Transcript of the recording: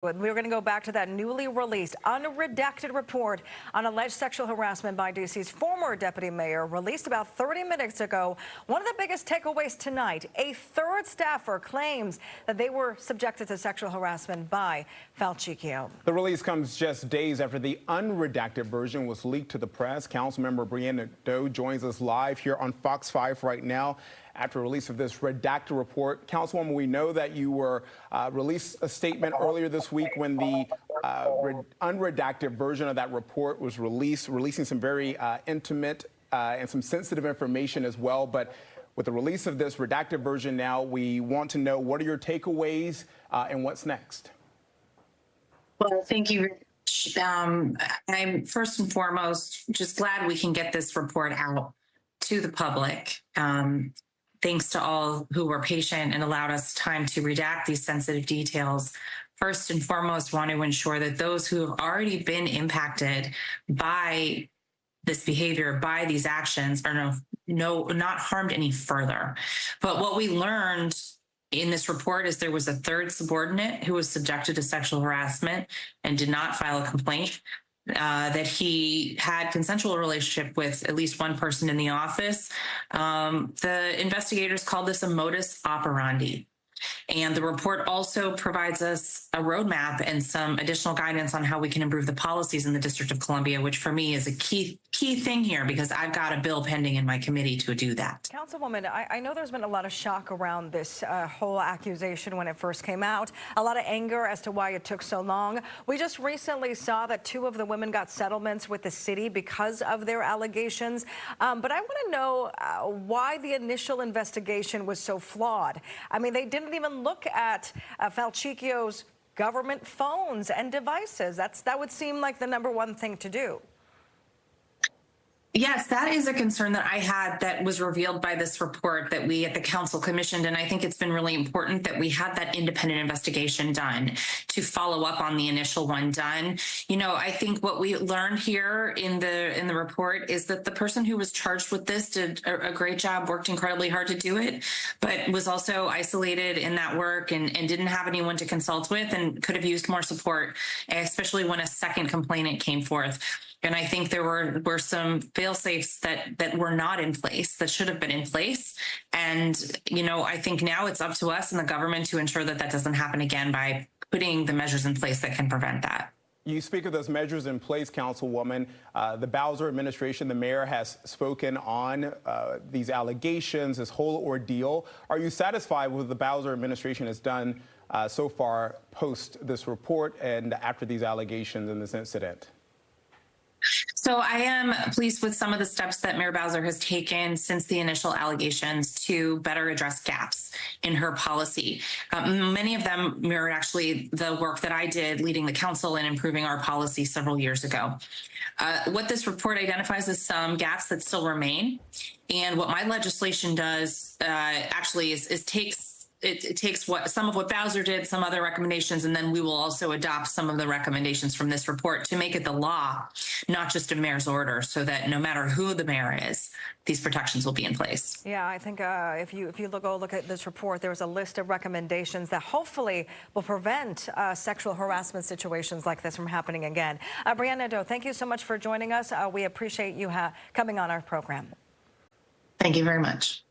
We're going to go back to that newly released, unredacted report on alleged sexual harassment by D.C.'s former deputy mayor, released about 30 minutes ago. One of the biggest takeaways tonight, a third staffer claims that they were subjected to sexual harassment by Falcicchio. The release comes just days after the unredacted version was leaked to the press. Councilmember Brianne Nadeau joins us live here on Fox 5 right now. After release of this redacted report, Councilwoman, we know that you were released a statement earlier this week when the unredacted version of that report was releasing some very intimate and some sensitive information as well. But with the release of this redacted version now, we want to know, what are your takeaways and what's next? Well, thank you. I'm first and foremost just glad we can get this report out to the public. Thanks to all who were patient and allowed us time to redact these sensitive details. First and foremost, want to ensure that those who have already been impacted by this behavior, by these actions, are not harmed any further. But what we learned in this report is there was a third subordinate who was subjected to sexual harassment and did not file a complaint. That he had consensual relationship with at least one person in the office. The investigators called this a modus operandi. And the report also provides us a roadmap and some additional guidance on how we can improve the policies in the District of Columbia, which for me is a key thing here, because I've got a bill pending in my committee to do that. Councilwoman, I know there's been a lot of shock around this whole accusation when it first came out, a lot of anger as to why it took so long. We just recently saw that 2 of the women got settlements with the city because of their allegations. But I want to know why the initial investigation was so flawed. I mean, they didn't even look at Falcicchio's government phones and devices. That would seem like the #1 thing to do. Yes, that is a concern that I had that was revealed by this report that we at the council commissioned. And I think it's been really important that we had that independent investigation done to follow up on the initial one done. You know, I think what we learned here in the report is that the person who was charged with this did a great job, worked incredibly hard to do it, but was also isolated in that work and didn't have anyone to consult with and could have used more support, especially when a second complainant came forth. And I think there were some fail-safes that were not in place, that should have been in place. And, you know, I think now it's up to us and the government to ensure that that doesn't happen again by putting the measures in place that can prevent that. You speak of those measures in place, Councilwoman. The Bowser administration, the mayor, has spoken on these allegations, this whole ordeal. Are you satisfied with what the Bowser administration has done so far post this report and after these allegations and this incident? So I am pleased with some of the steps that Mayor Bowser has taken since the initial allegations to better address gaps in her policy. Many of them mirror actually the work that I did leading the council and improving our policy several years ago. What this report identifies is some gaps that still remain. And what my legislation does actually is it takes some of what Bowser did, some other recommendations, and then we will also adopt some of the recommendations from this report to make it the law, not just a mayor's order, so that no matter who the mayor is, these protections will be in place. Yeah, I think if you look at this report, there's a list of recommendations that hopefully will prevent sexual harassment situations like this from happening again. Brianne Nadeau, thank you so much for joining us. We appreciate you coming on our program. Thank you very much.